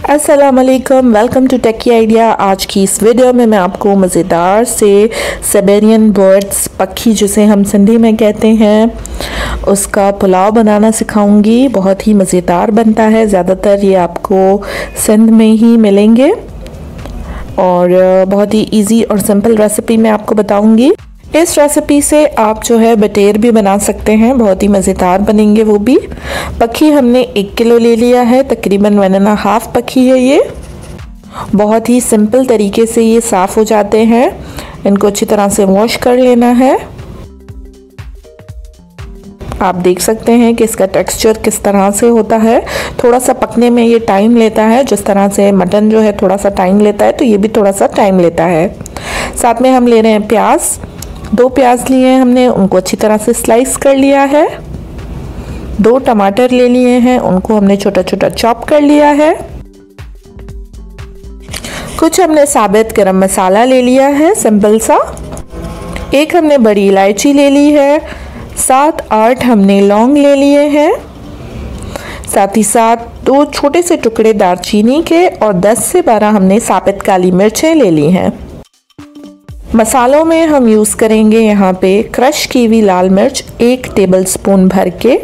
अस्सलाम वालेकुम, welcome to techy idea. आज की इस वीडियो में मैं आपको मज़ेदार से साइबेरियन बर्ड्स पक्षी जिसे हम सिंधी में कहते हैं उसका पुलाव बनाना सिखाऊंगी। बहुत ही मज़ेदार बनता है, ज़्यादातर ये आपको सिंध में ही मिलेंगे और बहुत ही इजी और सिंपल रेसिपी मैं आपको बताऊंगी। इस रेसिपी से आप जो है बटेर भी बना सकते हैं, बहुत ही मज़ेदार बनेंगे वो भी। पक्षी हमने 1 किलो ले लिया है, तकरीबन 1.5 पक्षी है ये। बहुत ही सिंपल तरीके से ये साफ़ हो जाते हैं। इनको अच्छी तरह से वॉश कर लेना है। आप देख सकते हैं कि इसका टेक्सचर किस तरह से होता है। थोड़ा सा पकने में ये टाइम लेता है, जिस तरह से मटन जो है थोड़ा सा टाइम लेता है तो ये भी थोड़ा सा टाइम लेता है। साथ में हम ले रहे हैं प्याज। 2 प्याज लिए हैं हमने, उनको अच्छी तरह से स्लाइस कर लिया है। 2 टमाटर ले लिए हैं, उनको हमने छोटा छोटा चॉप कर लिया है। कुछ हमने साबित गरम मसाला ले लिया है सिंपल सा। 1 हमने बड़ी इलायची ले ली है। 7-8 हमने लौंग ले लिए हैं। साथ ही साथ 2 छोटे से टुकड़े दालचीनी के और 10 से 12 हमने साबित काली मिर्चें ले ली हैं। मसालों में हम यूज़ करेंगे यहाँ पे क्रश की हुई लाल मिर्च 1 टेबलस्पून भर के।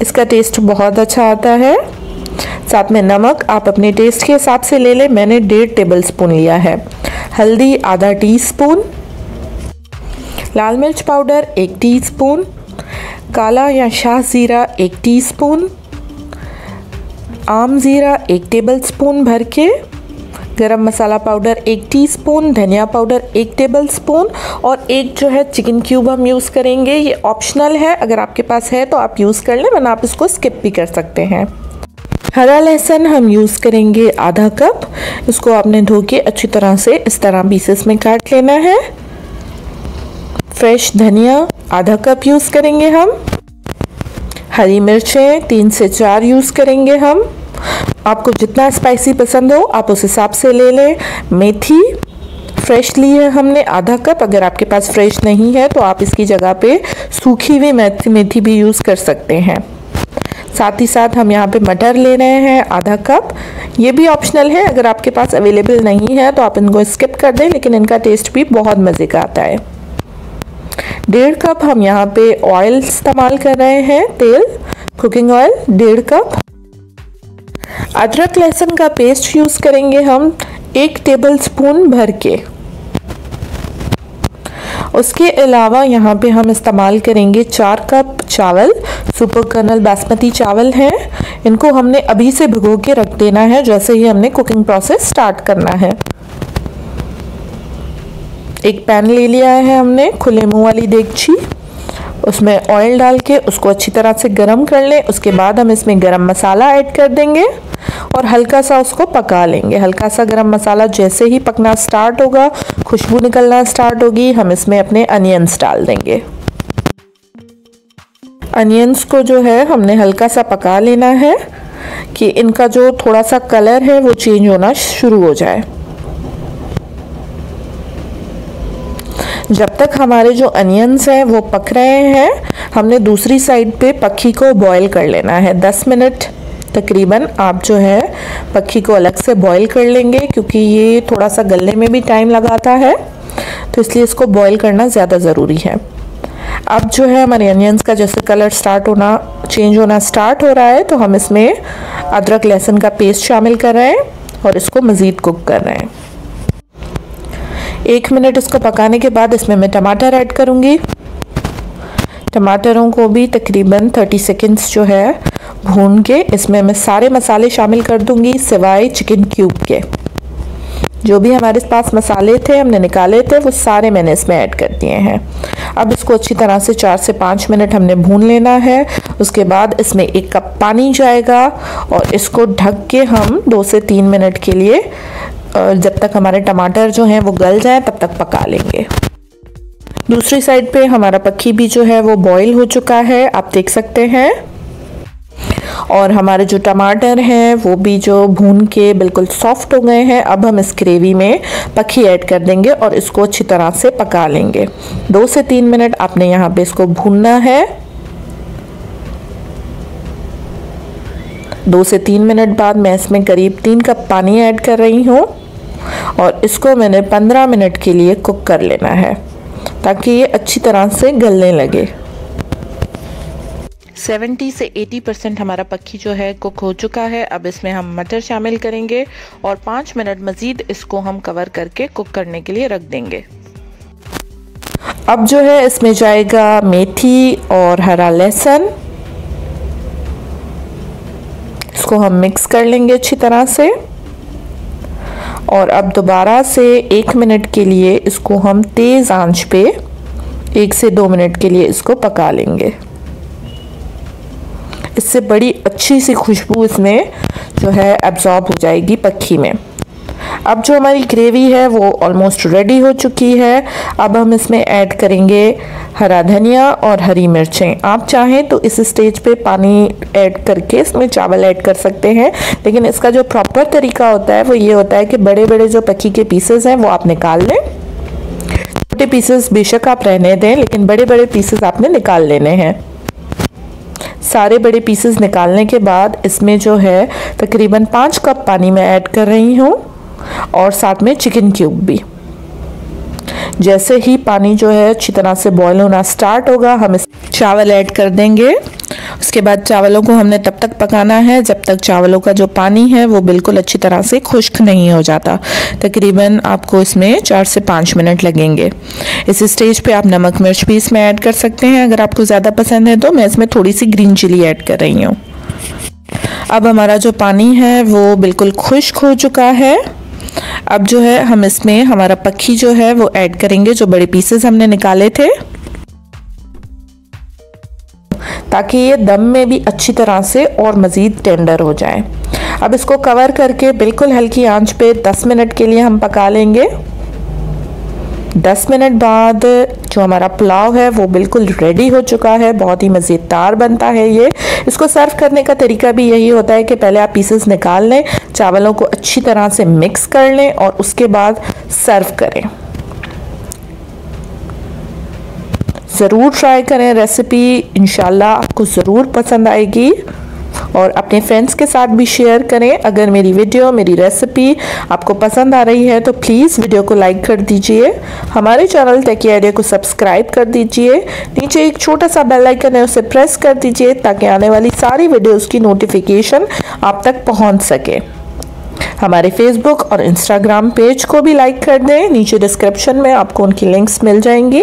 इसका टेस्ट बहुत अच्छा आता है। साथ में नमक आप अपने टेस्ट के हिसाब से ले लें, मैंने 1.5 टेबलस्पून लिया है। हल्दी आधा टीस्पून, लाल मिर्च पाउडर 1 टीस्पून, काला या शाह ज़ीरा 1 टीस्पून, आम ज़ीरा 1 टेबलस्पून भर के, गरम मसाला पाउडर 1 टीस्पून, धनिया पाउडर 1 टेबलस्पून और 1 जो है चिकन क्यूब हम यूज़ करेंगे। ये ऑप्शनल है, अगर आपके पास है तो आप यूज़ कर लें, वरना आप इसको स्किप भी कर सकते हैं। हरा लहसुन हम यूज़ करेंगे आधा कप। इसको आपने धो के अच्छी तरह से इस तरह पीसेस में काट लेना है। फ्रेश धनिया आधा कप यूज़ करेंगे हम। हरी मिर्चें 3 से 4 यूज़ करेंगे हम। आपको जितना स्पाइसी पसंद हो आप उस हिसाब से ले लें। मेथी फ्रेश ली है हमने आधा कप। अगर आपके पास फ्रेश नहीं है तो आप इसकी जगह पे सूखी हुई मेथी भी यूज़ कर सकते हैं। साथ ही साथ हम यहाँ पे मटर ले रहे हैं आधा कप। ये भी ऑप्शनल है, अगर आपके पास अवेलेबल नहीं है तो आप इनको स्किप कर दें, लेकिन इनका टेस्ट भी बहुत मज़े का आता है। 1.5 कप हम यहाँ पे ऑयल इस्तेमाल कर रहे हैं, तेल, कुकिंग ऑयल 1.5 कप। अदरक लहसुन का पेस्ट यूज़ करेंगे हम 1 टेबलस्पून भर के। उसके अलावा यहाँ पे हम इस्तेमाल करेंगे 4 कप चावल, सुपर कर्नल बासमती चावल हैं। इनको हमने अभी से भिगो के रख देना है, जैसे ही हमने कुकिंग प्रोसेस स्टार्ट करना है। एक पैन ले लिया है हमने, खुले मुंह वाली देगची। उसमें ऑयल डाल के उसको अच्छी तरह से गरम कर लें। उसके बाद हम इसमें गरम मसाला ऐड कर देंगे और हल्का सा उसको पका लेंगे। हल्का सा गरम मसाला जैसे ही पकना स्टार्ट होगा, खुशबू निकलना स्टार्ट होगी, हम इसमें अपने अनियंस डाल देंगे। अनियंस को जो है हमने हल्का सा पका लेना है कि इनका जो थोड़ा सा कलर है वो चेंज होना शुरू हो जाए। जब तक हमारे जो अनियंस हैं वो पक रहे हैं, हमने दूसरी साइड पे पक्षी को बॉईल कर लेना है। 10 मिनट तकरीबन आप जो है पक्षी को अलग से बॉईल कर लेंगे, क्योंकि ये थोड़ा सा गलने में भी टाइम लगाता है, तो इसलिए इसको बॉईल करना ज़्यादा ज़रूरी है। अब जो है हमारे अनियंस का जैसे कलर चेंज होना स्टार्ट हो रहा है, तो हम इसमें अदरक लहसुन का पेस्ट शामिल कर रहे हैं और इसको मज़ीद कुक कर रहे हैं। 1 मिनट इसको पकाने के बाद इसमें मैं टमाटर ऐड करूँगी। टमाटरों को भी तकरीबन 30 सेकंड्स जो है भून के इसमें मैं सारे मसाले शामिल कर दूंगी, सिवाय चिकन क्यूब के। जो भी हमारे पास मसाले थे हमने निकाले थे, वो सारे मैंने इसमें ऐड कर दिए हैं। अब इसको अच्छी तरह से 4 से 5 मिनट हमने भून लेना है। उसके बाद इसमें 1 कप पानी जाएगा और इसको ढक के हम 2 से 3 मिनट के लिए, जब तक हमारे टमाटर जो हैं वो गल जाए तब तक पका लेंगे। दूसरी साइड पे हमारा पक्षी भी जो है वो बॉईल हो चुका है, आप देख सकते हैं। और हमारे जो टमाटर हैं वो भी जो भून के बिल्कुल सॉफ्ट हो गए हैं। अब हम इस ग्रेवी में पक्षी ऐड कर देंगे और इसको अच्छी तरह से पका लेंगे। 2 से 3 मिनट आपने यहाँ पे इसको भूनना है। 2 से 3 मिनट बाद मैं इसमें करीब 3 कप पानी ऐड कर रही हूँ और इसको मैंने 15 मिनट के लिए कुक कर लेना है ताकि ये अच्छी तरह से गलने लगे। 70 से 80% हमारा पक्की जो है कुक हो चुका है। अब इसमें हम मटर शामिल करेंगे और 5 मिनट मज़ीद इसको हम कवर करके कुक करने के लिए रख देंगे। अब जो है इसमें जाएगा मेथी और हरा लहसुन, इसको हम मिक्स कर लेंगे अच्छी तरह से और अब दोबारा से 1 मिनट के लिए इसको हम तेज़ आंच पे 1 से 2 मिनट के लिए इसको पका लेंगे। इससे बड़ी अच्छी सी खुशबू इसमें जो है एब्जॉर्ब हो जाएगी पक्की में। अब जो हमारी ग्रेवी है वो ऑलमोस्ट रेडी हो चुकी है। अब हम इसमें ऐड करेंगे हरा धनिया और हरी मिर्चें। आप चाहें तो इस स्टेज पे पानी ऐड करके इसमें चावल ऐड कर सकते हैं, लेकिन इसका जो प्रॉपर तरीका होता है वो ये होता है कि बड़े बड़े जो पक्की के पीसेस हैं वो आप निकाल लें। छोटे पीसेस बेशक आप रहने दें, लेकिन बड़े बड़े पीसेस आपने निकाल लेने हैं। सारे बड़े पीसेस निकालने के बाद इसमें जो है तकरीबन 5 कप पानी मैं ऐड कर रही हूँ और साथ में चिकन क्यूब भी। जैसे ही पानी जो है अच्छी तरह से बॉईल होना स्टार्ट होगा हम इस चावल ऐड कर देंगे। उसके बाद चावलों को हमने तब तक पकाना है जब तक चावलों का जो पानी है वो बिल्कुल अच्छी तरह से खुश्क नहीं हो जाता। तकरीबन आपको इसमें 4 से 5 मिनट लगेंगे। इस स्टेज पे आप नमक मिर्च भी इसमें ऐड कर सकते हैं अगर आपको ज़्यादा पसंद है तो। मैं इसमें थोड़ी सी ग्रीन चिली ऐड कर रही हूँ। अब हमारा जो पानी है वो बिल्कुल खुश्क हो चुका है। अब जो है हम इसमें हमारा पक्की जो है वो ऐड करेंगे, जो बड़े पीसेस हमने निकाले थे, ताकि ये दम में भी अच्छी तरह से और मज़ीद टेंडर हो जाए। अब इसको कवर करके बिल्कुल हल्की आंच पे 10 मिनट के लिए हम पका लेंगे। 10 मिनट बाद जो हमारा पुलाव है वो बिल्कुल रेडी हो चुका है। बहुत ही मज़ेदार बनता है ये। इसको सर्व करने का तरीका भी यही होता है कि पहले आप पीसेस निकाल लें, चावलों को अच्छी तरह से मिक्स कर लें और उसके बाद सर्व करें। ज़रूर ट्राई करें रेसिपी, इंशाल्लाह आपको ज़रूर पसंद आएगी और अपने फ्रेंड्स के साथ भी शेयर करें। अगर मेरी वीडियो, मेरी रेसिपी आपको पसंद आ रही है तो प्लीज़ वीडियो को लाइक कर दीजिए। हमारे चैनल टेकी आइडिया को सब्सक्राइब कर दीजिए। नीचे एक छोटा सा बेल आइकन है, उसे प्रेस कर दीजिए ताकि आने वाली सारी वीडियोज़ की नोटिफिकेशन आप तक पहुँच सके। हमारे फेसबुक और इंस्टाग्राम पेज को भी लाइक कर दें। नीचे डिस्क्रिप्शन में आपको उनकी लिंक्स मिल जाएंगी।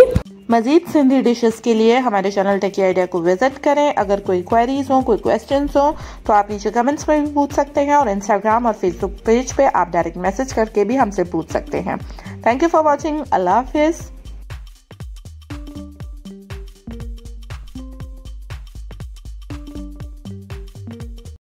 मज़ीद सिंधी डिशेस के लिए हमारे चैनल टेकी आइडिया को विजिट करें। अगर कोई क्वेरीज हो, कोई क्वेश्चंस हो तो आप नीचे कमेंट्स में भी पूछ सकते हैं और इंस्टाग्राम और फेसबुक पेज पे आप डायरेक्ट मैसेज करके भी हमसे पूछ सकते हैं। Thank you for watching. अल्लाह हाफिज़।